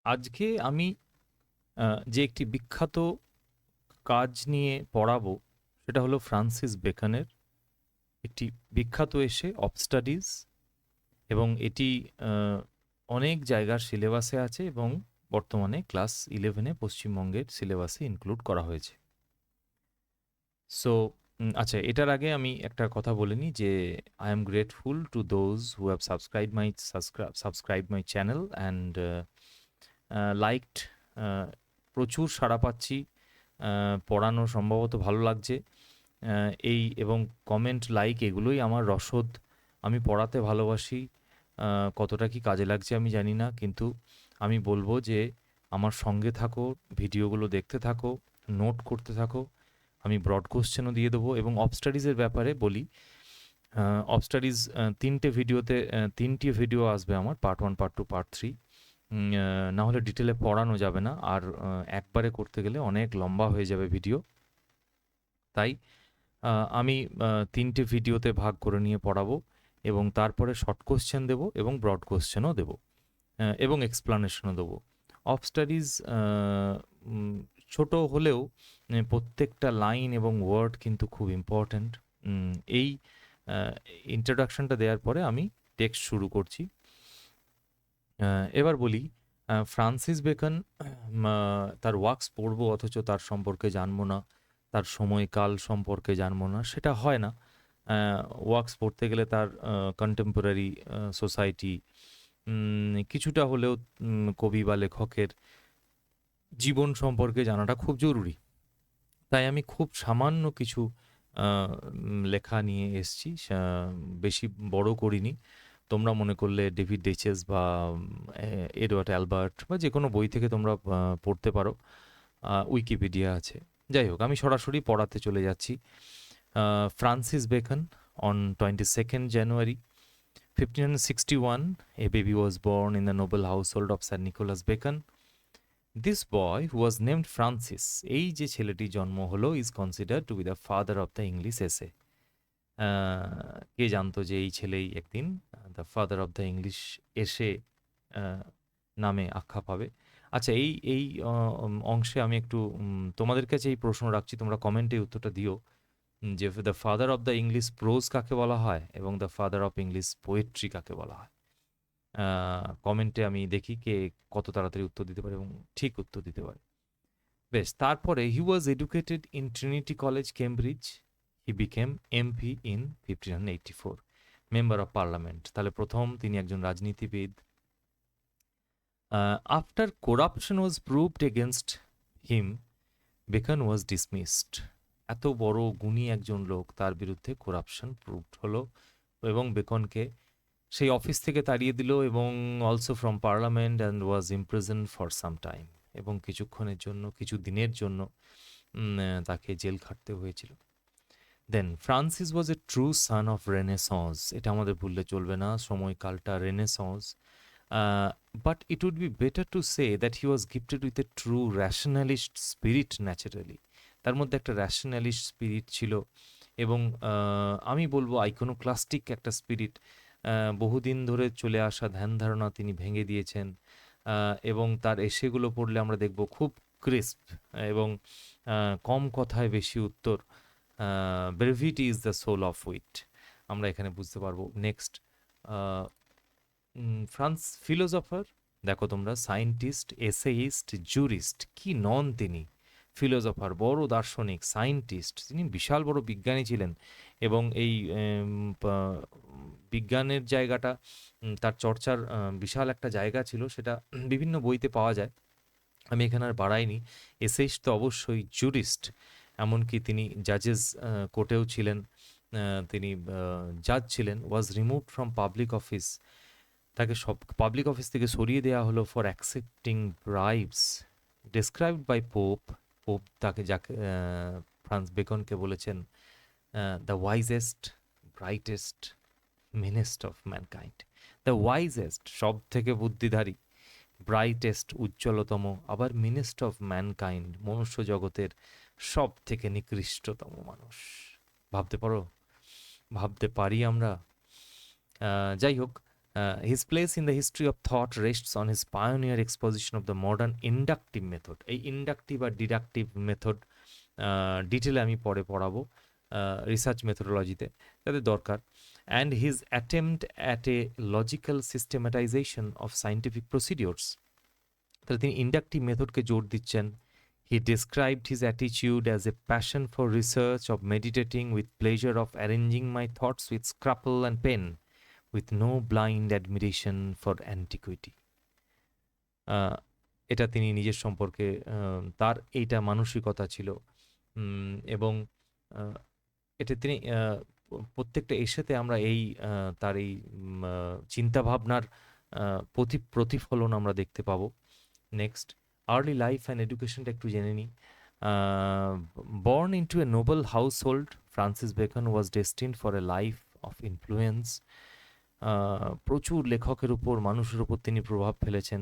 আজকে আমি যে একটি বিখ্যাত কাজ নিয়ে পড়াবো সেটা হলো ফ্রান্সিস বেকনের একটি বিখ্যাত এসে অফ স্টাডিজ, এবং এটি আহ, অনেক জায়গার সিলেবাসে আছে এবং বর্তমানে ক্লাস 11-এ পশ্চিমবঙ্গের সিলেবাসে ইনক্লুড করা হয়েছে। সো আচ্ছা, এটার আগে আমি একটা কথা বলে নিই যে I am grateful to those who have subscribe my channel and liked. প্রচুর সাড়া পাচ্ছি, পড়ানো সম্ভবত ভালো লাগছে। এই এবং কমেন্ট, লাইক এগুলোই আমার রসদ। আমি পড়াতে ভালোবাসি। কতটা কি কাজে লাগছে আমি জানি না, কিন্তু আমি বলবো যে আমার সঙ্গে থাকো, ভিডিওগুলো দেখতে থাকো, নোট করতে থাকো। আমি ব্রড কোশ্চেনও দিয়ে দেবো। এবং অফ স্টাডিজের ব্যাপারে বলি, অফ স্টাডিজ তিনটি ভিডিও আসবে আমার, পার্ট 1, পার্ট 2, পার্ট 3। না হলে ডিটেলে পড়ানো যাবে না, আর একবারে করতে গেলে অনেক লম্বা হয়ে যাবে ভিডিও। তাই আমি 3টে ভিডিওতে ভাগ করে নিয়ে পড়াবো, এবং তারপরে শর্ট কোশ্চেন দেবো এবং ব্রড কোশ্চেনও দেবো, এবং এক্সপ্লানেশনও দেবো। অফ স্টাডিজ ছোট হলেও প্রত্যেকটা লাইন এবং ওয়ার্ড কিন্তু খুব ইম্পর্ট্যান্ট। এই ইন্ট্রোডাকশনটা দেওয়ার পরে আমি টেক্সট শুরু করছি। এবার বলি, ফ্রান্সিস বেকন, তার ওয়ার্কস পড়বো অথচ তার সম্পর্কে জানবো না, তার সময়কাল সম্পর্কে জানবো না, সেটা হয় না। ওয়ার্কস পড়তে গেলে তার কন্টেম্পোরারি সোসাইটি, কিছুটা হলেও কবি বা লেখকের জীবন সম্পর্কে জানাটা খুব জরুরি। তাই আমি খুব সামান্য কিছু লেখা নিয়ে এসছি, বেশি বড় করিনি। তোমরা মনে করলে ডেভিড ডেচেস বা এডওয়ার্ড অ্যালবার্ট বা যে কোনো বই থেকে তোমরা পড়তে পারো, উইকিপিডিয়া আছে। যাই হোক, আমি সরাসরি পড়াতে চলে যাচ্ছি। Francis Bacon, on 22nd January 1561, a baby was born in the noble household of Sir Nicholas Bacon. This boy, who was named Francis, এই যে ছেলেটি জন্ম হলো, is considered to be the father of the English essay. কে জানতো যে এই ছেলেই একদিন the father of the English এসে নামে আখ্যা পাবে। আচ্ছা, এই এই অংশে আমি একটু তোমাদের কাছে এই প্রশ্ন রাখছি, তোমরা কমেন্টে উত্তরটা দিও যে the father of the English pros কাকে বলা হয় এবং the father of English poetry কাকে বলা হয়। কমেন্টে আমি দেখি কে কত তাড়াতাড়ি উত্তর দিতে পারে এবং ঠিক উত্তর দিতে পারে। বেশ, তারপরে he was educated in Trinity College, Cambridge. He became MP in 1584, member of parliament. তাহলে প্রথম তিনি একজন রাজনীতিবিদ। After corruption was proved against him, Bacon was dismissed. এত বড় গুণী একজন লোক, তার বিরুদ্ধে করাপশন প্রুভড হলো এবং বেকনকে সেই অফিস থেকে তাড়িয়ে দিল, এবং also from parliament, and was imprison for some time. এবং কিছুক্ষণের জন্য, কিছু দিনের জন্য তাকে জেল খাটতে হয়েছিল। Then Francis was a true son of Renaissance. এটা আমাদের ভুললে চলবে না, সময়কালটা Renaissance. But it would be better to say that he was gifted with a true rationalist spirit naturally. তার মধ্যে একটা র্যাশনালিস্ট স্পিরিট ছিল, এবং আমি বলবো আইকোনোক্লাস্টিক একটা স্পিরিট। বহুদিন ধরে চলে আসা ধ্যান ধারণা তিনি ভেঙে দিয়েছেন, এবং তার এসেগুলো পড়লে আমরা দেখব খুব ক্রিস্প এবং কম কথায় বেশি উত্তর। Brevity is the soul of wit, আমরা এখানে বুঝতে পারবো। নেক্সট, ফ্রান্স ফিলোসফার, দেখো তোমরা, সায়েন্টিস্ট, এসেইস্ট, জুরিস্ট, কি নন তিনি! ফিলোসফার, বড় দার্শনিক, সায়েন্টিস্ট, তিনি বিশাল বড় বিজ্ঞানী ছিলেন, এবং এই বিজ্ঞানের জায়গাটা, তার চর্চার বিশাল একটা জায়গা ছিল, সেটা বিভিন্ন বইতে পাওয়া যায়, আমি এখানে আর বাড়াইনি। এসেইস্ট তো অবশ্যই, জুরিস্ট, এমনকি তিনি জাজেস কোর্টেও ছিলেন, তিনি জাজ ছিলেন। Was removed from public office, তাকে সব পাবলিক অফিস থেকে সরিয়ে দেওয়া হলো for accepting bribes. Described by Pope, Pope তাকে, যাকে ফ্রান্স বেকনকে বলেছেন the wisest, brightest, meanest of mankind. The wisest, সব থেকে বুদ্ধিধারী, ব্রাইটেস্ট, উজ্জ্বলতম, আবার মিনিস্ট অফ ম্যানকাইন্ড, মনুষ্য জগতের সব থেকে নিকৃষ্টতম মানুষ। ভাবতে পারো, ভাবতে পারি আমরা? যাই হোক, His place in the history of thought rests on his pioneer exposition of the modern inductive method. এই ইন্ডাকটিভ আর ডিডাকটিভ মেথড ডিটেলে আমি পরে পড়াবো রিসার্চ মেথোডোলজিতে, তাদের দরকার। And his attempt at a logical systematization of scientific procedures, তাহলে তিনি ইন্ডাকটিভ মেথডকে জোর দিচ্ছেন। He described his attitude as a passion for research, of meditating with pleasure, of arranging my thoughts with scruple and pen, with no blind admiration for antiquity. এটা তিনি নিজের সম্পর্কে তার এইটা মানসিকতা ছিল। এবং এটা তিনি প্রত্যেকটা এসেতে আমরা এই তার এই চিন্তাভাবনার প্রতিফলন আমরা দেখতে পাবো। নেক্সট, আর্লি লাইফ অ্যান্ড এডুকেশনটা একটু জেনে নিই। Born into a noble household, Francis Bacon was destined for a life of influence. প্রচুর লেখকের উপর, মানুষের উপর তিনি প্রভাব ফেলেছেন।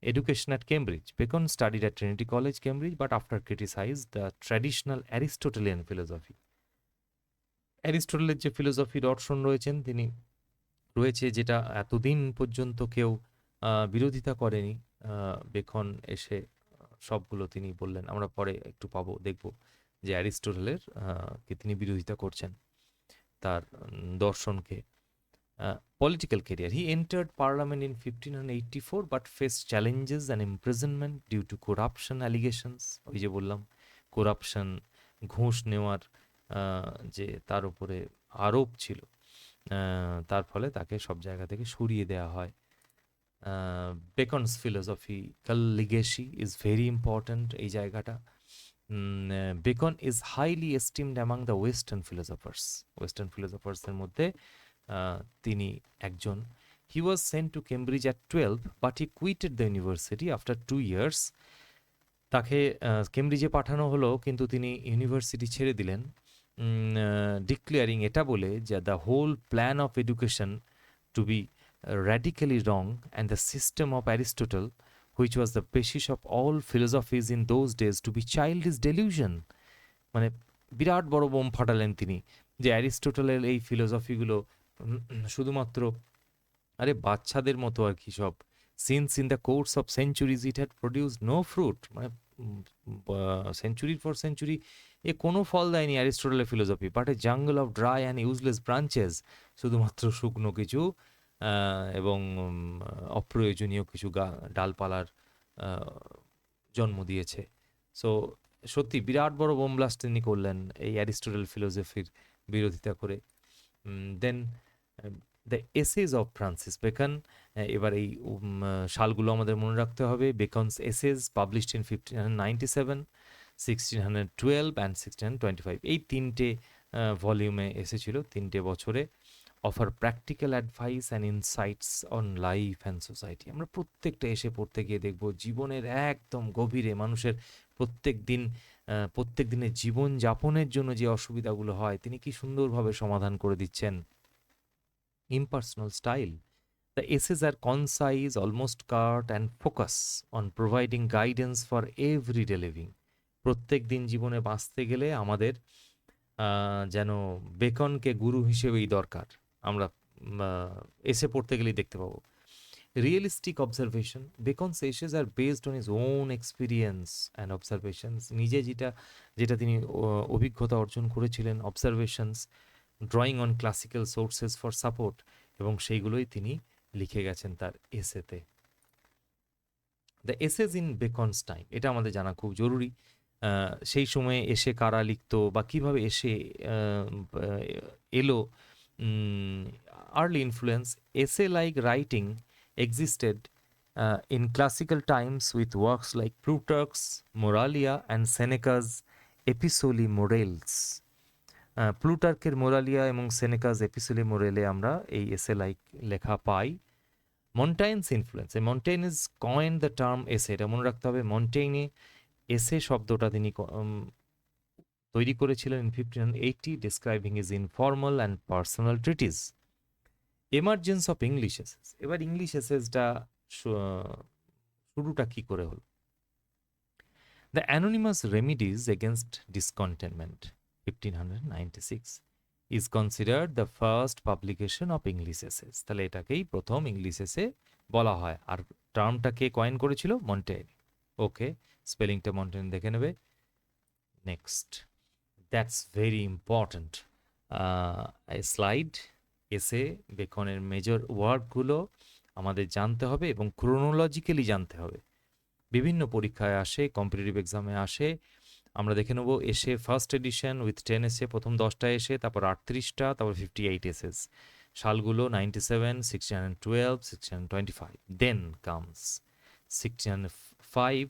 Education at Cambridge. Bacon studied at Trinity College, Cambridge, but after criticized the traditional Aristotelian philosophy. অ্যারিস্টটলের যে ফিলোসফি দর্শন রয়েছে যেটা এতদিন পর্যন্ত কেউ বিরোধিতা করেনি, বেকন এসে সবগুলো তিনি বললেন। আমরা পরে একটু দেখব যে অ্যারিস্টটলের কে তিনি বিরোধিতা করছেন, তার দর্শনকে। Political career. He entered parliament in 1584 but faced challenges and imprisonment due to corruption allegations. ওই যে বললাম করাপশন, ঘুষ নেওয়ার যে তার উপরে আরোপ ছিল, তার ফলে তাকে সব জায়গা থেকে সরিয়ে দেওয়া হয়। Bacon's philosophical legacy is very important এই জায়গাটা। Bacon is highly esteemed among the western ফিলোসফার্সের মধ্যে তিনি একজন। He was sent to Cambridge at 12 but he quitted the university after 2 years. তাকে কেমব্রিজে পাঠানো হলো, কিন্তু তিনি ইউনিভার্সিটি ছেড়ে দিলেন, ডিক্লেয়ারিং এটা বলে যে the whole plan of education to be radically wrong and the system of Aristotle, which was the basis of all philosophies in those days, to be childish delusion. মানে বিরাট বড় বোম ফাটালেন তিনি যে অ্যারিস্টটলের এই ফিলোসফিগুলো শুধুমাত্র আরে বাচ্চাদের মতো আর কি সব। Since in the course of centuries it had produce no fruit, মানে সেঞ্চুরির পর সেঞ্চুরি এ কোনো ফল দেয়নি অ্যারিস্টটলের philosophy, but a jungle of dry and useless branches, শুধুমাত্র শুকনো কিছু এবং অপ্রয়োজনীয় কিছু ডালপালার জন্ম দিয়েছে। সো সত্যি বিরাট বড় বোম ব্লাস্ট তিনি করলেন এই অ্যারিস্টটল ফিলোসফির বিরোধিতা করে। Then the essays of Francis Bacon, এবার এই সালগুলো আমাদের মনে রাখতে হবে। Bacon's essays published in 1597, 1612 and 1625, এই 3টে ভলিউমে এসেছিল 3টে বছরে। Offer practical advice and insights on life and society. আমরা প্রত্যেকটা এসে পড়তে গিয়ে দেখব জীবনের একদম গভীরে মানুষের প্রত্যেক দিনের জীবন যাপনের জন্য যে অসুবিধাগুলো হয় তিনি কি সুন্দরভাবে সমাধান করে দিচ্ছেন। Impersonal style, the essays are concise, almost cut and focus on providing guidance for everyday living. প্রত্যেক দিন জীবনে বাঁচতে গেলে আমাদের যেন বেকনকে গুরু হিসেবেই দরকার, আমরা এসে পড়তে গেলেই দেখতে পাবো। Realistic observation, Bacon's essays are based on his own experience and observations, নিজে যেটা তিনি অভিজ্ঞতা অর্জন করেছিলেন, observations, drawing on classical sources for support, এবং সেইগুলোই তিনি লিখে গেছেন তার এসেতে। The essays in Bacon's time, এটা আমাদের জানা খুব জরুরি। সেই সময়ে এসে কারা লিখতো বা কীভাবে এসে এলো। Early influence, essay-like writing existed in classical times with works like Plutarch's Moralia and Seneca's Epistolae Morales. প্লুটার্কের মোরালিয়া এবং সেনেকাস এপিসোলি মোরেলে আমরা এই এসে লাইক লেখা পাই। Montaigne's influence, Montaigne is coin the term essay, এটা মনে রাখতে হবে। মন্টেইনে এসে শব্দটা তিনি তৈরি করেছিলেন in 1580, describing is informal and personal treatise. Emergence of English essays, এবার ইংলিশ এসেসটা শুরুটা কী করে হলো। The anonymous remedies against discontentment 1596, is considered the first publication of English essays. তাহলে এটাকেই প্রথম ইংলিশ এসে বলা হয়। আর টার্মটা কে কয়েন করেছিল? মন্টেন। ওকে, স্পেলিংটা মন্টেন দেখে নেবে। Next, that's very important slide. এসে বেকনের মেজর ওয়ার্কগুলো আমাদের জানতে হবে এবং ক্রোনোলজিক্যালি জানতে হবে। বিভিন্ন পরীক্ষায় আসে, কম্পিটিটিভ এক্সামে আসে। আমরা দেখে নেব এসে ফার্স্ট এডিশন উইথ 10 এসে, প্রথম 10টা এসে, তারপর 38টা, তারপর 58 এসেস। সালগুলো 97, 1612, 1625। দেন কামস 1605,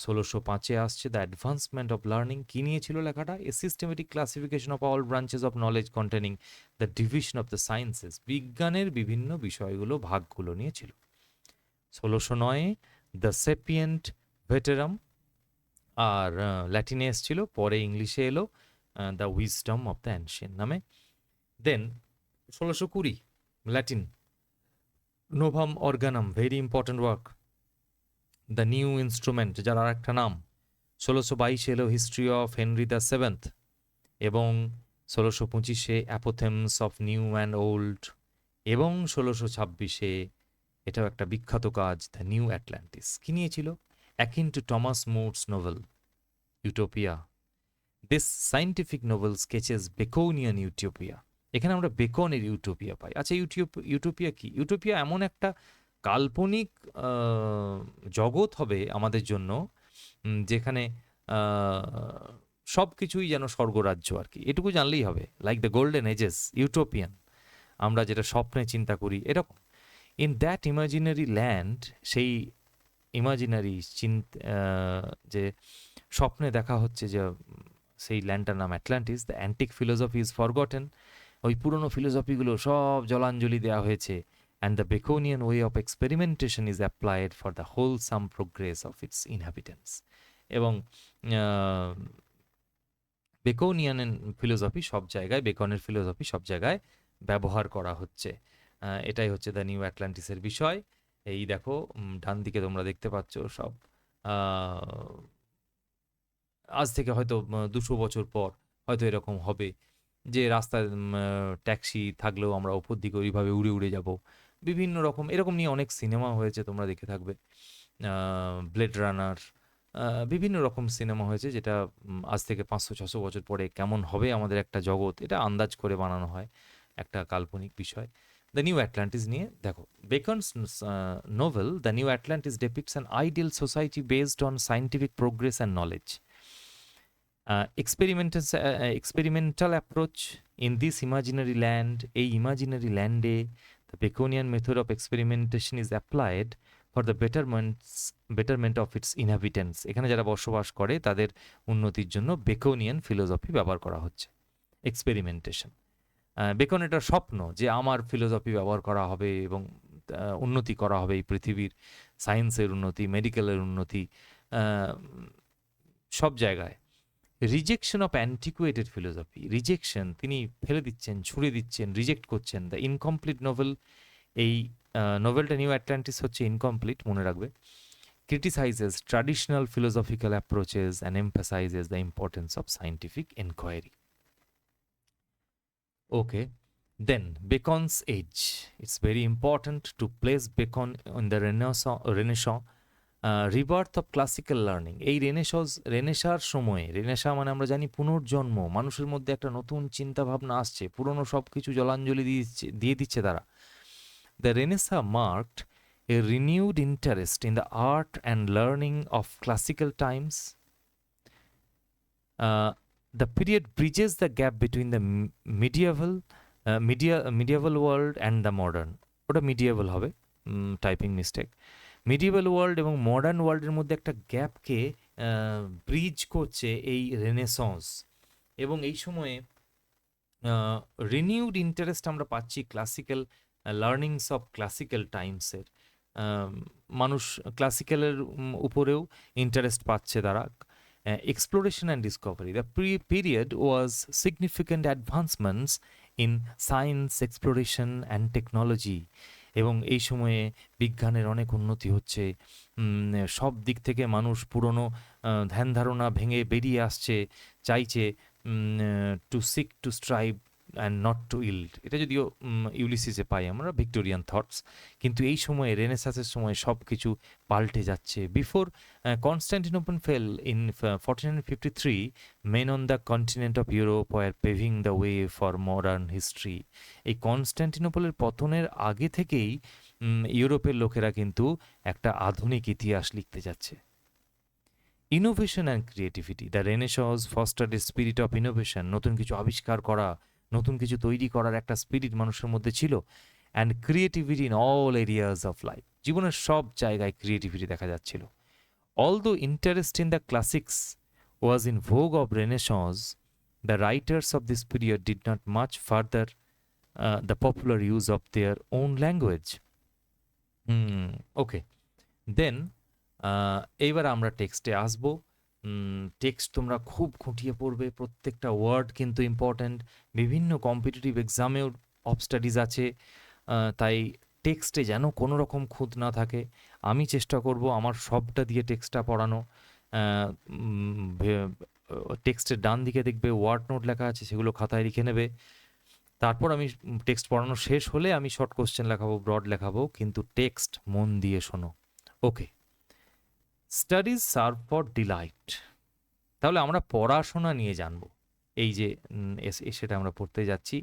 1605-এ আসছে দ্য অ্যাডভান্সমেন্ট অফ লার্নিং। কী নিয়েছিল লেখাটা? A systematic classification of all branches of knowledge containing the division of the sciences. বিজ্ঞানের বিভিন্ন বিষয়গুলো, ভাগগুলো নিয়েছিল। 1609-এ দ্য সেপিয়েন্ট ভেটেরাম, আর ল্যাটিনে এসছিল, পরে ইংলিশে এলো the wisdom of the ancient নামে। Then 1620 Latin Novum Organum, very important work. The new instrument, যার আর একটা নাম। 1622 এলো history of Henry the seventh, এবং 1625-এ apothegms of new and old, এবং 1626-এ এটাও একটা বিখ্যাত কাজ, দ্য নিউ অ্যাটলান্টিস। কি নিয়েছিল? Akin to Thomas More's novel Utopia. This scientific novel sketches Baconian Utopia. এখানে আমরা বেকনের ইউটোপিয়া পাই। আচ্ছা, ইউটোপিয়া কি? ইউটোপিয়া এমন একটা কাল্পনিক জগৎ হবে আমাদের জন্য, যেখানে সব কিছুই যেন স্বর্গরাজ্য আর কি, এটুকু জানলেই হবে। Like the golden ages, Utopian, আমরা যেটা স্বপ্নে চিন্তা করি এরকম। ইন দ্যাট ইমাজিনারি ল্যান্ড, সেই ইমাজিনারি যে স্বপ্নে দেখা হচ্ছে যে সেই ল্যান্ডটার নাম Atlantis. The antique philosophy is forgotten, ওই পুরনো ফিলোসফিগুলো সব জলাঞ্জলি দেওয়া হয়েছে। And the Baconian way of experimentation is applied for the wholesome progress of its inhabitants. এবং বেকোনিয়ান ফিলোসফি সব জায়গায়, বেকনের ফিলোসফি সব জায়গায় ব্যবহার করা হচ্ছে। এটাই হচ্ছে দ্য নিউ অ্যাটলান্টিসের বিষয়। এই দেখো ডান দিকে তোমরা দেখতে পাচ্ছ সব। আজ থেকে হয়তো 200 বছর পর হয়তো এরকম হবে যে রাস্তায় ট্যাক্সি থাকলেও আমরা ওপর দিকে ওইভাবে উড়ে উড়ে যাব। বিভিন্ন রকম এরকম নিয়ে অনেক সিনেমা হয়েছে, তোমরা দেখে থাকবে। ব্লেড রানার, বিভিন্ন রকম সিনেমা হয়েছে, যেটা আজ থেকে 500-600 বছর পরে কেমন হবে আমাদের একটা জগৎ, এটা আন্দাজ করে বানানো হয়, একটা কাল্পনিক বিষয়। দ্য নিউ অ্যাটলান্টিস নিয়ে দেখো, Bacon's novel the New Atlantis depicts an ideal society based on scientific progress and knowledge. Experimental approach in this imaginary land, এই ইমাজিনারি ল্যান্ডে the Baconian method of experimentation is applied for the betterment of its inhabitants. এখানে যারা বসবাস করে তাদের উন্নতির জন্য বেকোনিয়ান philosophy ব্যবহার করা হচ্ছে। এক্সপেরিমেন্টেশন, বেকন এটার স্বপ্ন যে আমার ফিলোসফি ব্যবহার করা হবে এবং উন্নতি করা হবে এই পৃথিবীর, সায়েন্সের উন্নতি, মেডিকেলের উন্নতি, সব জায়গায়। রিজেকশন অফ অ্যান্টিকুয়েটেড ফিলোসফি, রিজেকশন, তিনি ফেলে দিচ্ছেন, ছুড়ে দিচ্ছেন, রিজেক্ট করছেন দ্য ইনকমপ্লিট নোভেল। এই নোভেলটা নিউ অ্যাটলান্টিস হচ্ছে ইনকমপ্লিট, মনে রাখবে। Criticises traditional philosophical approaches and emphasises the importance of scientific enquiry. Okay, then Bacon's age. It's very important to place Bacon in the Renaissance, rebirth of classical learning. এই রেনেসার সময়ে, Renaissance মানে আমরা জানি পুনর্জন্ম, মানুষের মধ্যে একটা নতুন চিন্তা ভাবনা আসছে, পুরনো সব কিছু জলাঞ্জলি দিয়ে দিচ্ছে তারা। The Renaissance marked A renewed interest in the art and learning of classical Times. The period bridges the gap between the medieval world and the modern. ওটা medieval হবে, টাইপিং মিস্টেক। মিডিয়েভাল ওয়ার্ল্ড এবং মডার্ন ওয়ার্ল্ডের মধ্যে একটা গ্যাপকে bridge করছে এই Renaissance. এবং এই সময়ে রিনিউড ইন্টারেস্ট আমরা পাচ্ছি ক্লাসিক্যাল লার্নিংস অফ ক্লাসিক্যাল টাইমসের। মানুষ ক্লাসিক্যালের উপরেও ইন্টারেস্ট পাচ্ছে তারা। Exploration and discovery. The period was significant advancements in science, exploration and technology. এবং এই সময়ে বিজ্ঞানের অনেক উন্নতি হচ্ছে, সব দিক থেকে মানুষ পুরনো ধ্যান ধারণা ভেঙে বেরিয়ে আসছে, চাইছে to seek to strive and not to yield, এটা যদিও ইউলিসিসে পাই আমরা, ভিক্টোরিয়ান থটস। কিন্তু এই সময়ে রেনেসাসের সময় সব কিছু পাল্টে যাচ্ছে। Before Constantinople fail in 1453, men on the continent of Europe were paving the way for modern history. এই কনস্ট্যান্টিনোপলের পতনের আগে থেকেই ইউরোপের লোকেরা কিন্তু একটা আধুনিক ইতিহাস লিখতে যাচ্ছে। Innovation and creativity, the Renaissance fostered a spirit of innovation, নতুন কিছু আবিষ্কার করা, নতুন কিছু তৈরি করার একটা স্পিরিট মানুষের মধ্যে ছিল। And creativity in all areas of life, জীবনের সব জায়গায় ক্রিয়েটিভিটি দেখা যাচ্ছিল। Although interest in the classics was in vogue of Renaissance, the writers of this period did not much further the popular use of their own language. Okay, then এইবার আমরা টেক্সটে আসবো। Text তোমরা খুব খুঁটিয়ে পড়বে, প্রত্যেকটা ওয়ার্ড কিন্তু ইম্পর্ট্যান্ট। বিভিন্ন কম্পিটিটিভ এক্সামেও অফ স্টাডিজ আছে, তাই টেক্সটে যেন কোনো রকম খুঁত না থাকে। আমি চেষ্টা করব আমার সবটা দিয়ে টেক্সটটা পড়ানো। টেক্সটের ডান দিকে দেখবে ওয়ার্ড নোট লেখা আছে, সেগুলো খাতায় লিখে নেবে। তারপর আমি টেক্সট পড়ানো শেষ হলে আমি শর্ট কোশ্চেন লেখাবো, ব্রড লেখাবো, কিন্তু টেক্সট মন দিয়ে শোনো। ওকে, স্টাডিজ সার্ভ ফর ডিলাইট। তাহলে আমরা পড়াশোনা নিয়ে জানবো। এই যে সেটা আমরা পড়তে যাচ্ছি,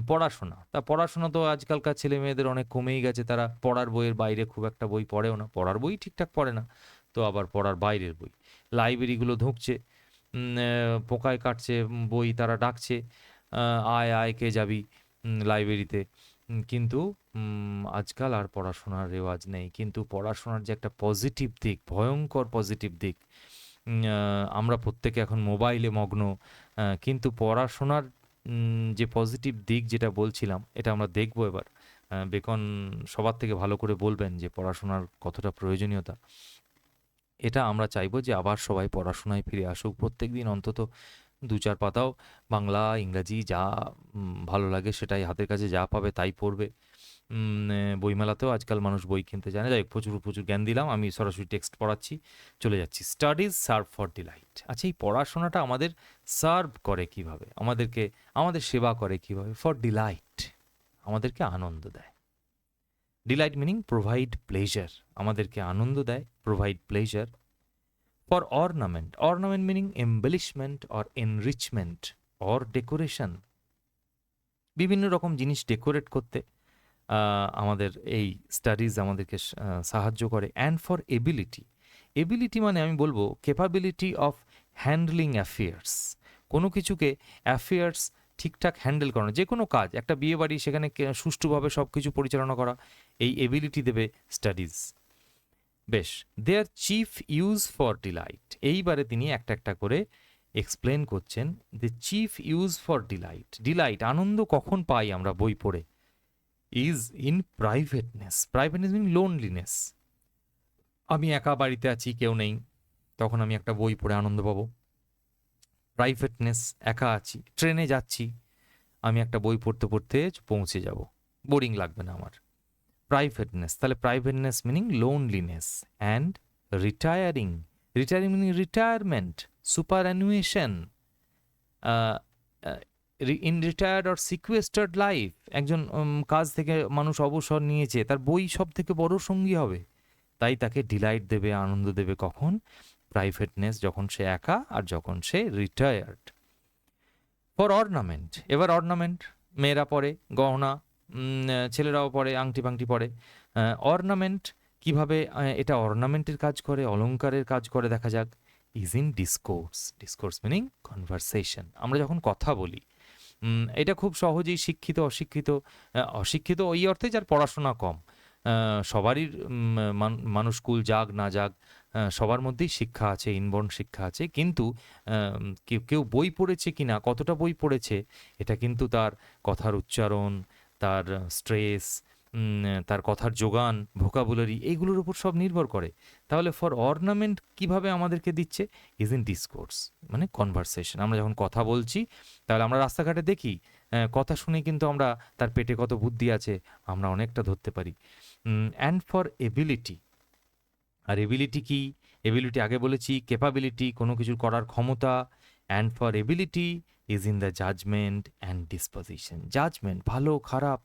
পড়াশোনা। তা পড়াশোনা তো আজকালকার ছেলে মেয়েদের অনেক কমেই গেছে, তারা পড়ার বইয়ের বাইরে খুব একটা বই পড়েও না, পড়ার বই ঠিকঠাক পড়ে না, তো আবার পড়ার বাইরের বই। লাইব্রেরিগুলো ধুঁকছে, পোকায় কাটছে বই, তারা ডাকছে আয় আয় কে যাবি লাইব্রেরিতে, কিন্তু আজকাল আর পড়াশোনার রেওয়াজ নেই। কিন্তু পড়াশোনার যে একটা পজিটিভ দিক, ভয়ঙ্কর পজিটিভ দিক, আমরা প্রত্যেকে এখন মোবাইলে মগ্ন, কিন্তু পড়াশোনার যে পজিটিভ দিক যেটা বলছিলাম, এটা আমরা দেখবো এবার। বেকন সবার থেকে ভালো করে বলবেন যে পড়াশোনার কতটা প্রয়োজনীয়তা। এটা আমরা চাইবো যে আবার সবাই পড়াশোনায় ফিরে আসুক, প্রত্যেক দিন অন্তত 2-4 পাতাও বাংলা ইংরাজি যা ভালো লাগে সেটাই, হাতের কাছে যা পাবে তাই পড়বে। বইমেলাতেও আজকাল মানুষ বই কিনতে জানে। যাই হোক, প্রচুর প্রচুর জ্ঞান দিলাম, আমি সরাসরি টেক্সট পড়াচ্ছি, চলে যাচ্ছি। Studies serve for delight. আচ্ছা, এই পড়াশোনাটা আমাদের সার্ভ করে কিভাবে, আমাদের সেবা করে কিভাবে? ফর ডিলাইট, আমাদেরকে আনন্দ দেয়। ডিলাইট মিনিং প্রোভাইড প্লেজার, আমাদেরকে আনন্দ দেয়, provide pleasure. For ornament, ornament meaning embellishment or enrichment or decoration, বিভিন্ন রকম জিনিস ডেকোরেট করতে আমাদের এই স্টাডিজ আমাদেরকে সাহায্য করে। অ্যান্ড ফর এবিলিটি, এবিলিটি মানে আমি বলবো ক্যাপাবিলিটি অফ হ্যান্ডলিং অ্যাফেয়ার্স, কোনো কিছুকে অ্যাফেয়ার্স ঠিকঠাক হ্যান্ডেল করানো, যে কোনো কাজ, একটা বিয়ে বাড়ি, সেখানে সুষ্ঠুভাবে সব কিছু পরিচালনা করা, এই এবিলিটি দেবে স্টাডিজ। বেশ, their chief use for delight, এইবারে তিনি একটা একটা করে এক্সপ্লেন করছেন। The chief use for delight, delight আনন্দ কখন পাই আমরা বই পড়ে, is in privateness. Privateness mean loneliness, আমি একা বাড়িতে আছি, কেউ নেই, তখন আমি একটা বই পড়ে আনন্দ পাবো। প্রাইভেটনেস, একা আছি, ট্রেনে যাচ্ছি, আমি একটা বই পড়তে পড়তে পৌঁছে যাব, বোরিং লাগবে না আমার। প্রাইভেটনেস, তাহলে privateness meaning loneliness. And retiring, retiring meaning retirement, superannuation, in retired or sequestered life, একজন কাজ থেকে মানুষ অবসর নিয়েছে, তার বই সব থেকে বড় সঙ্গী হবে, তাই তাকে ডিলাইট দেবে, আনন্দ দেবে কখন? প্রাইভেটনেস, যখন সে একা আর যখন সে রিটায়ার্ড। ফর অর্নামেন্ট, এবার অর্নামেন্ট, মেয়েরা পরে গহনা, ছেলেরাও পরে আংটি ফাংটি পরে। অর্নামেন্ট কিভাবে এটা অর্নামেন্টের কাজ করে, অলংকারের কাজ করে, দেখা যাক। Is in discourse, discourse meaning conversation, আমরা যখন কথা বলি, এটা খুব সহজেই শিক্ষিত অশিক্ষিত, অশিক্ষিত ওই অর্থে যার পড়াশোনা কম, সবারই মানুষ স্কুল যাক না যাক, সবার মধ্যেই শিক্ষা আছে, ইনবর্ন শিক্ষা আছে, কিন্তু কেউ বই পড়েছে কিনা, কতটা বই পড়েছে, এটা কিন্তু তার কথার উচ্চারণ, তার স্ট্রেস, তার কথার যোগান, ভোকাবুলারি, এইগুলোর উপর সব নির্ভর করে। তাহলে ফর অর্নামেন্ট কিভাবে আমাদেরকে দিচ্ছে? ইজ ইন ডিসকোর্স মানে কনভারসেশন, আমরা যখন কথা বলছি, তাহলে আমরা রাস্তাঘাটে দেখি, কথা শুনে কিন্তু আমরা তার পেটে কত বুদ্ধি আছে আমরা অনেকটা ধরতে পারি। অ্যান্ড ফর এবিলিটি, আর এবিলিটি কি? এবিলিটি আগে বলেছি ক্যাপাবিলিটি, কোনো কিছু করার ক্ষমতা। And for ability is in the judgement and disposition. Judgement, ভালো খারাপ,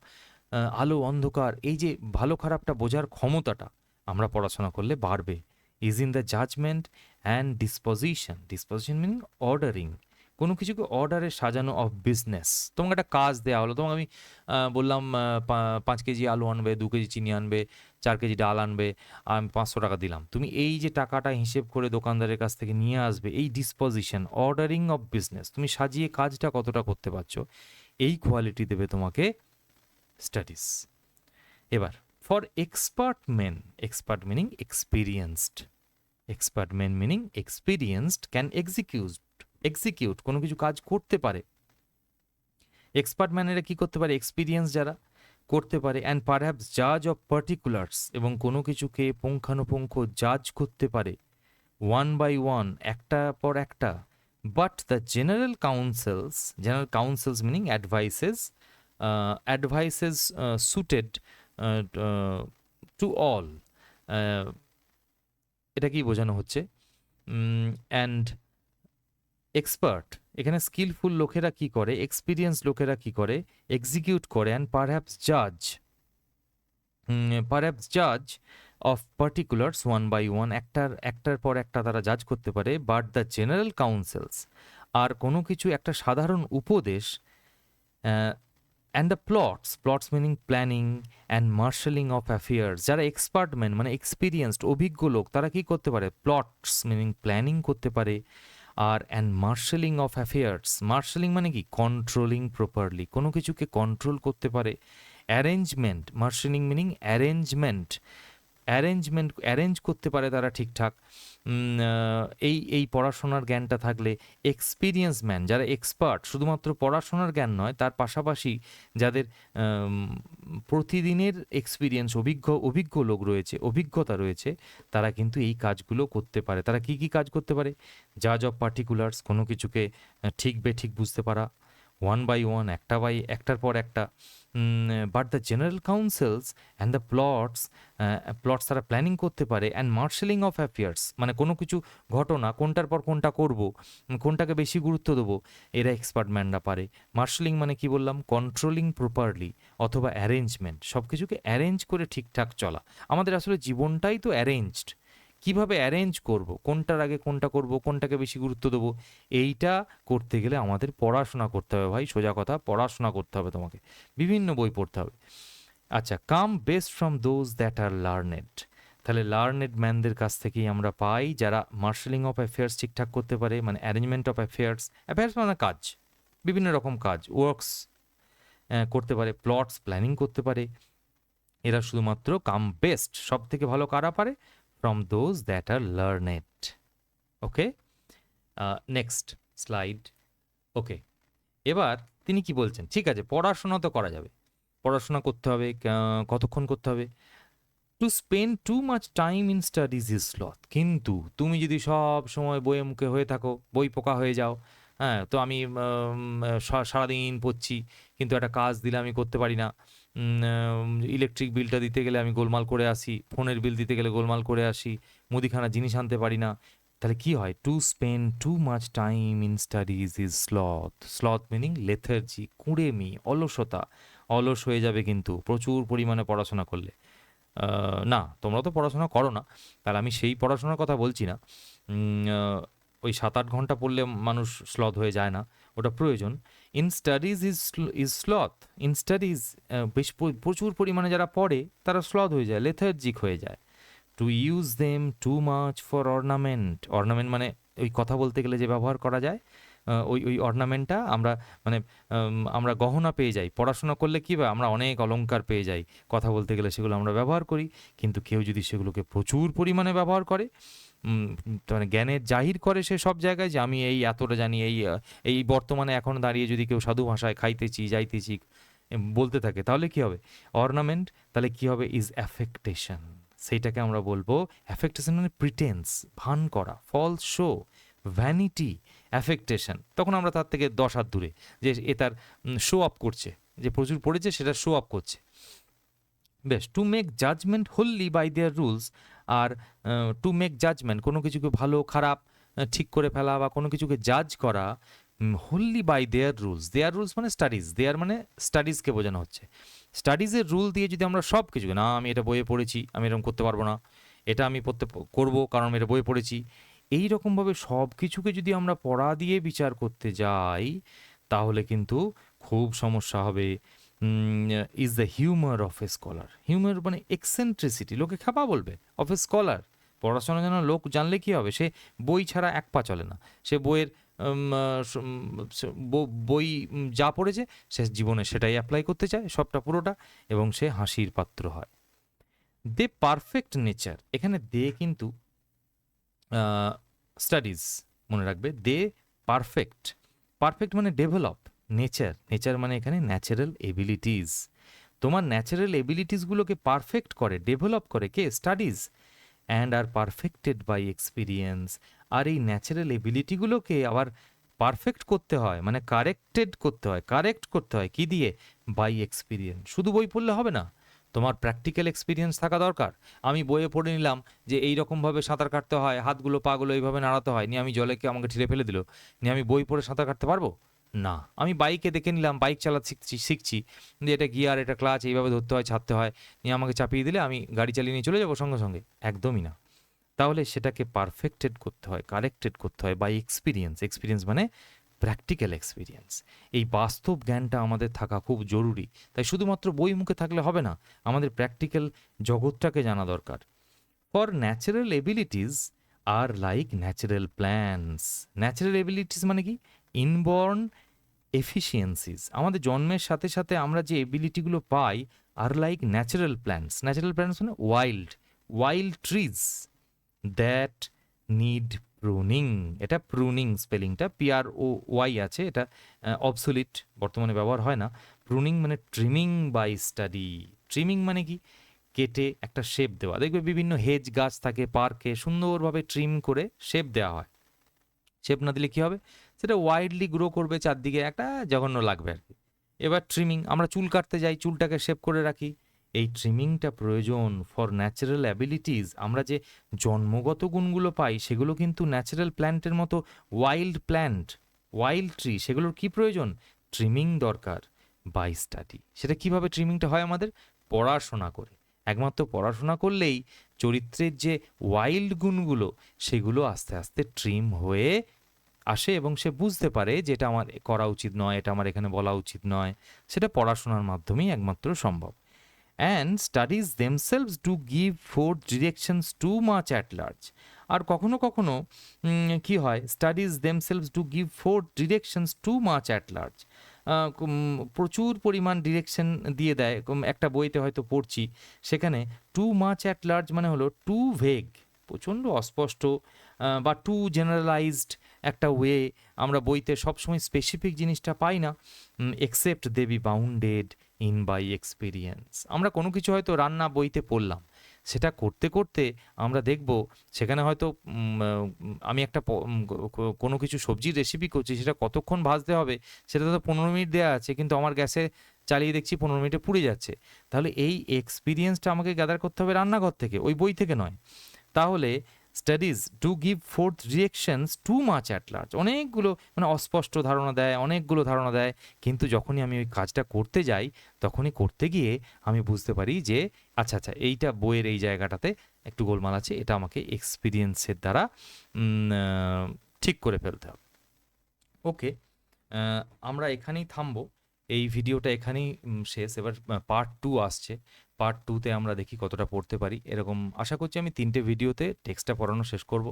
আলো অন্ধকার, এই যে ভালো খারাপটা বোঝার ক্ষমতাটা আমরা পড়াশোনা করলে বাড়বে। Is in the judgement and disposition. Disposition meaning ordering, কোনো কিছুকে অর্ডারে সাজানো অফ বিজনেস। তোমাকে একটা কাজ দেওয়া হলো, তোমাকে আমি বললাম 5 কেজি আলু আনবে, 2 কেজি চিনি আনবে, 4 কেজি ডাল আনবে, আমি 500 টাকা দিলাম। তুমি এই যে টাকাটা হিসেব করে দোকানদারের কাছ থেকে নিয়ে আসবে, এই ডিসপোজিশন, অর্ডারিং অফ বিজনেস, তুমি সাজিয়ে কাজটা কতটা করতে পারছো, এই কোয়ালিটি দেবে তোমাকে স্টাডিজ। এবার for expert men, expert meaning experienced, expert men meaning experienced can execute, কোনো কিছু কাজ করতে পারে। এক্সপার্ট ম্যানেরা কি করতে পারে? এক্সপিরিয়েন্স যারা করতে পারে। অ্যান্ড পারহ্যাপস জাজ অফ পার্টিকুলার্স, এবং কোনো কিছুকে পুঙ্খানুপুঙ্খ জাজ করতে পারে, ওয়ান বাই ওয়ান, একটা পর একটা। But the general council's meaning advises suited to all. এটা কি বোঝানো হচ্ছে? অ্যান্ড এক্সপার্ট, এখানে স্কিলফুল লোকেরা কি করে, এক্সপিরিয়েন্স লোকেরা কি করে, এক্সিকিউট করে। অ্যান্ড পারহ্যাপস জাজ of particulars one by one, একটার পর একটা তারা জাজ করতে পারে। বাট দ্য জেনারেল কাউন্সিলস, আর কোনো কিছু একটা সাধারণ উপদেশ। And the plots meaning planning and marshalling of affairs, যারা এক্সপার্ট ম্যান মানে এক্সপিরিয়েন্সড অভিজ্ঞ লোক, তারা কি করতে পারে? প্লটস মিনিং প্ল্যানিং করতে পারে। আর and marshalling of affairs, marshalling মানে কি? কন্ট্রোলিং প্রপারলি, কোনো কিছুকে কন্ট্রোল করতে পারে। Arrangement, marshalling meaning arrangement, arrange করতে পারে তারা ঠিকঠাক। এই পড়াশোনার জ্ঞানটা থাকলে এক্সপিরিয়েন্স ম্যান, যারা এক্সপার্ট, শুধুমাত্র পড়াশোনার জ্ঞান নয়, তার পাশাপাশি যাদের প্রতিদিনের এক্সপিরিয়েন্স, অভিজ্ঞ লোক রয়েছে, অভিজ্ঞতা রয়েছে, তারা কিন্তু এই কাজগুলো করতে পারে। তারা কি কি কাজ করতে পারে? জাজ অফ পার্টিকুলার্স, কোনো কিছুকে ঠিক বেঠিক বুঝতে পারা, ওয়ান বাই ওয়ান, একটার পর একটা। But the general council's and the plots তারা প্ল্যানিং করতে পারে। অ্যান্ড মার্শালিং অফ অ্যাফেয়ার্স মানে কোনো কিছু ঘটনা কোনটার পর কোনটা করব, কোনটাকে বেশি গুরুত্ব দেবো, এরা এক্সপার্ট ম্যানরা পারে। মার্শালিং মানে কি বললাম? কন্ট্রোলিং প্রপারলি, অথবা অ্যারেঞ্জমেন্ট, সব কিছুকে অ্যারেঞ্জ করে ঠিকঠাক চলা। আমাদের আসলে জীবনটাই তো অ্যারেঞ্জড। কিভাবে অ্যারেঞ্জ করব, কোনটার আগে কোনটা করব, কোনটাকে বেশি গুরুত্ব দেবো, এইটা করতে গেলে আমাদের পড়াশোনা করতে হবে ভাই, সোজা কথা, পড়াশোনা করতে হবে তোমাকে, বিভিন্ন বই পড়তে হবে। আচ্ছা, come best from those that are learned, তাহলে লার্নেড ম্যানদের কাছ থেকেই আমরা পাই, যারা মার্শালিং অফ অ্যাফেয়ার্স ঠিকঠাক করতে পারে, মানে অ্যারেঞ্জমেন্ট অফ অ্যাফেয়ার্স মানে কাজ, বিভিন্ন রকম কাজ, ওয়ার্কস করতে পারে, প্লটস প্ল্যানিং করতে পারে। এরা শুধুমাত্র কাম বেস্ট, সব থেকে ভালো কারা পারে? from those that are learned. Okay, next slide. Okay, এবার তিনি কি বলছেন? ঠিক আছে, পড়াশোনা তো করা যাবে, পড়াশোনা করতে হবে, কতক্ষণ করতে হবে? Two spend too much time in studies is sloth. কিন্তু তুমি যদি সব সময় বইয়ে মুখে হয়ে থাকো, বই পোকা হয়ে যাও, হ্যাঁ, তো আমি সারাদিন পড়ছি, কিন্তু একটা কাজ দিলে আমি করতে পারি না, ইলেকট্রিক বিলটা দিতে গেলে আমি গোলমাল করে আসি, ফোনের বিল দিতে গেলে গোলমাল করে আসি, মুদিখানা জিনিস আনতে পারি না, তাহলে কি হয়? To spend too much time in studies is sloth meaning lethargy, কুঁড়েমি, অলসতা, অলস হয়ে যাবে কিন্তু প্রচুর পরিমাণে পড়াশোনা করলে। না, তোমরা তো পড়াশোনা করো না, তাহলে আমি সেই পড়াশোনার কথা বলছি না। ওই 7-8 ঘন্টা পড়লে মানুষ স্লথ হয়ে যায় না, ওটা প্রয়োজন। In studies is sloth, in studies বেশ প্রচুর পরিমাণে যারা পড়ে তারা স্লথ হয়ে যায়, লেথার্জিক হয়ে যায়। To use them too much for ornament, ornament মানে ওই কথা বলতে গেলে যে ব্যবহার করা যায়, ওই অর্নামেন্টটা আমরা গহনা পেয়ে যাই। পড়াশোনা করলে কী হয়? আমরা অনেক অলংকার পেয়ে যাই, কথা বলতে গেলে সেগুলো আমরা ব্যবহার করি। কিন্তু কেউ যদি সেগুলোকে প্রচুর পরিমাণে ব্যবহার করে, মানে জ্ঞানের জাহির করে সে সব জায়গায়, যে আমি এই এতটা জানি, এই বর্তমানে এখন দাঁড়িয়ে যদি কেউ সাধু ভাষায় খাইতেছি যাইতেছি বলতে থাকে, তাহলে কি হবে? অর্নামেন্ট, তাহলে কি হবে? ইজ অ্যাফেক্টেশন, সেইটাকে আমরা বলবো অ্যাফেক্টেশন, মানে প্রিটেন্স, ভান করা, ফলস শো, ভ্যানিটি, অ্যাফেক্টেশন। তখন আমরা তার থেকে 10 হাত দূরে, যে এ তার শো আপ করছে, যে প্রচুর পড়েছে সেটা শো আপ করছে। বেশ, to make judgement wholly by their rules, আর টু মেক জাজমেন্ট কোনো কিছুকে ভালো খারাপ ঠিক করে ফেলা বা কোনো কিছুকে জাজ করা হোললি বাই দেয়ার রুলস মানে দেয়ার মানে স্টাডিজকে বোঝানো হচ্ছে। স্টাডিজের রুল দিয়ে যদি আমরা সব কিছুকে, না আমি এটা বইয়ে পড়েছি, আমি এরকম করতে পারবো না, এটা আমি করবো কারণ আমি এটা বইয়ে পড়েছি, এই রকমভাবে সব কিছুকে যদি আমরা পড়া দিয়ে বিচার করতে যাই তাহলে কিন্তু খুব সমস্যা হবে। Is the humour of A scholar, humour মানে এক্সেন্ট্রিসিটি, লোকে খ্যাপা বলবে, অফ এ স্কলার, পড়াশোনা যেন লোক জানলে কি হবে, সে বই ছাড়া এক পা চলে না, সে বইয়ের বই যা পড়েছে সে জীবনে সেটাই অ্যাপ্লাই করতে চায় সবটা পুরোটা, এবং সে হাসির পাত্র হয়। দে পারফেক্ট নেচার, এখানে দে কিন্তু স্টাডিজ মনে রাখবে, দে পারফেক্ট, পারফেক্ট মানে ডেভেলপ, নেচার মানে এখানে ন্যাচারাল এবিলিটিস, তোমার ন্যাচারাল এবিলিটিসগুলোকে পারফেক্ট করে, ডেভেলপ করে কে, studies, and are perfected by experience. আর এই ন্যাচারাল এবিলিটিগুলোকে আবার পারফেক্ট করতে হয়, মানে কারেক্ট করতে হয় কি দিয়ে, বাই এক্সপিরিয়েন্স। শুধু বই পড়লে হবে না, তোমার প্র্যাকটিক্যাল এক্সপিরিয়েন্স থাকা দরকার। আমি বইয়ে পড়ে নিলাম যে এই রকমভাবে সাঁতার কাটতে হয়, হাতগুলো পাগুলো এইভাবে নাড়াতে হয়, নিয়ে আমি জলে আমাকে ঠেলে ফেলে দিল, নিয়ে আমি বই পড়ে সাঁতার কাটতে পারবো না। আমি বাইকে দেখে নিলাম, বাইক চালাতে শিখছি যে এটা গিয়ার, এটা ক্লাচ, এইভাবে ধরতে হয়, ছাড়তে হয়, নিয়ে আমাকে চাপিয়ে দিলে আমি গাড়ি চালিয়ে নিয়ে চলে যাবো সঙ্গে সঙ্গে, একদমই না। তাহলে সেটাকে পারফেক্টেড করতে হয়, কারেক্টেড করতে হয় বাই এক্সপিরিয়েন্স মানে প্র্যাকটিক্যাল এক্সপিরিয়েন্স। এই বাস্তব জ্ঞানটা আমাদের থাকা খুব জরুরি। তাই শুধুমাত্র বই মুখে থাকলে হবে না, আমাদের প্র্যাকটিক্যাল জগৎটাকে জানা দরকার। For natural abilities are like natural plants, natural abilities মানে কি, ইনবর্ন এফিসিয়েন্সিস, আমাদের জন্মের সাথে সাথে আমরা যে এবিলিটিগুলো পাই, আর লাইক ন্যাচারাল প্ল্যান্টস মানে wild trees that need pruning, এটা প্রুনিং স্পেলিংটা PROY আছে, এটা অবসোলিট, বর্তমানে ব্যবহার হয় না। প্রুনিং মানে ট্রিমিং বাই স্টাডি, ট্রিমিং মানে কি, কেটে একটা শেপ দেওয়া। দেখবে বিভিন্ন হেজ গাছ থাকে পার্কে, সুন্দরভাবে ট্রিম করে শেপ দেওয়া হয়, শেপ না দিলে কি হবে, সেটা ওয়াইডলি গ্রো করবে, চারদিকে একটা জঘন্য লাগবে আর কি। এবার ট্রিমিং, আমরা চুল কাটতে যাই, চুলটাকে শেপ করে রাখি, এই ট্রিমিংটা প্রয়োজন ফর ন্যাচারাল অ্যাবিলিটিস। আমরা যে জন্মগত গুণগুলো পাই সেগুলো কিন্তু ন্যাচারাল প্ল্যান্টের মতো ওয়াইল্ড ট্রি, সেগুলোর কি প্রয়োজন, ট্রিমিং দরকার বাই স্টাডি। সেটা কিভাবে ট্রিমিংটা হয়, আমাদের পড়াশোনা করে, একমাত্র পড়াশোনা করলেই চরিত্রের যে ওয়াইল্ড গুণগুলো সেগুলো আস্তে আস্তে ট্রিম হয়ে আসে, এবং সে বুঝতে পারে যে এটা আমার করা উচিত নয়, এটা আমার এখানে বলা উচিত নয়। সেটা পড়াশোনার মাধ্যমেই একমাত্র সম্ভব। And studies themselves do give forth directions too much at large. আর কখনো কখনো কি হয়, studies themselves do give forth directions too much at large, প্রচুর পরিমাণ ডিরেকশন দিয়ে দেয়। একটা বইতে হয়তো পড়ছি, সেখানে টু মাচ অ্যাট লার্জ মানে হলো টু ভেগ, প্রচণ্ড অস্পষ্ট, বা টু জেনারেলাইজড একটা ওয়ে। আমরা বইতে সবসময় স্পেসিফিক জিনিসটা পাই না, except they be bounded in by experience. আমরা কোনো কিছু হয়তো রান্না বইতে পড়লাম, সেটা করতে করতে আমরা দেখব সেখানে হয়তো আমি একটা কোনো কিছু সবজির রেসিপি করছি, সেটা কতক্ষণ ভাজতে হবে সেটা তো 15 মিনিট দেওয়া আছে, কিন্তু আমার গ্যাসে চালিয়ে দেখছি 15 মিনিটে পুড়ে যাচ্ছে। তাহলে এই এক্সপিরিয়েন্সটা আমাকে গ্যাদার করতে হবে রান্নাঘর থেকে, ওই বই থেকে নয়। তাহলে studies do give forth directions too much at large, অনেকগুলো মানে অস্পষ্ট ধারণা দেয়, অনেকগুলো ধারণা দেয়, কিন্তু যখনই আমি ওই কাজটা করতে যাই তখনই করতে গিয়ে আমি বুঝতে পারি যে আচ্ছা এইটা বইয়ের এই জায়গাটাতে একটু গোলমাল আছে, এটা আমাকে এক্সপিরিয়েন্সের দ্বারা ঠিক করে ফেলতে হবে। ওকে, আমরা এখানেই থামবো, এই ভিডিওটা এখানেই শেষ। এবার পার্ট 2 আসছে, পার্ট 2তে আমরা দেখি কতটা পড়তে পারি। এরকম আশা করছি আমি 3টে ভিডিওতে টেক্সটটা পড়ানো শেষ করব।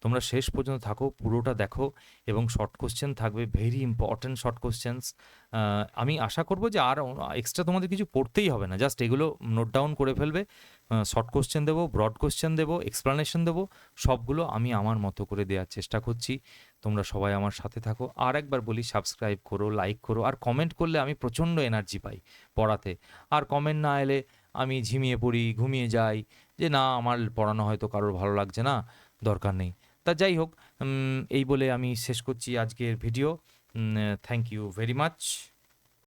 তোমরা শেষ পর্যন্ত থাকো, পুরোটা দেখো, এবং শর্ট কোশ্চেন থাকবে, ভেরি ইম্পর্ট্যান্ট শর্ট কোশ্চেন্স। আমি আশা করব যে আর এক্সট্রা তোমাদের কিছু পড়তেই হবে না, জাস্ট এগুলো নোট ডাউন করে ফেলবে। শর্ট কোশ্চেন দেবো, ব্রড কোশ্চেন দেবো, এক্সপ্লানেশন দেবো, সবগুলো আমি আমার মতো করে দেওয়ার চেষ্টা করছি। তোমরা সবাই আমার সাথে থাকো। আর একবার বলি, সাবস্ক্রাইব করো, লাইক করো, আর কমেন্ট করলে আমি প্রচণ্ড এনার্জি পাই পড়াতে। আর কমেন্ট না এলে আমি ঝিমিয়ে পড়ি, ঘুমিয়ে যাই, যে না আমার পড়ানো হয়তো কারোর ভালো লাগছে না, দরকার নেই। তা যাই হোক, এই বলে আমি শেষ করছি আজকের video. Thank you very much.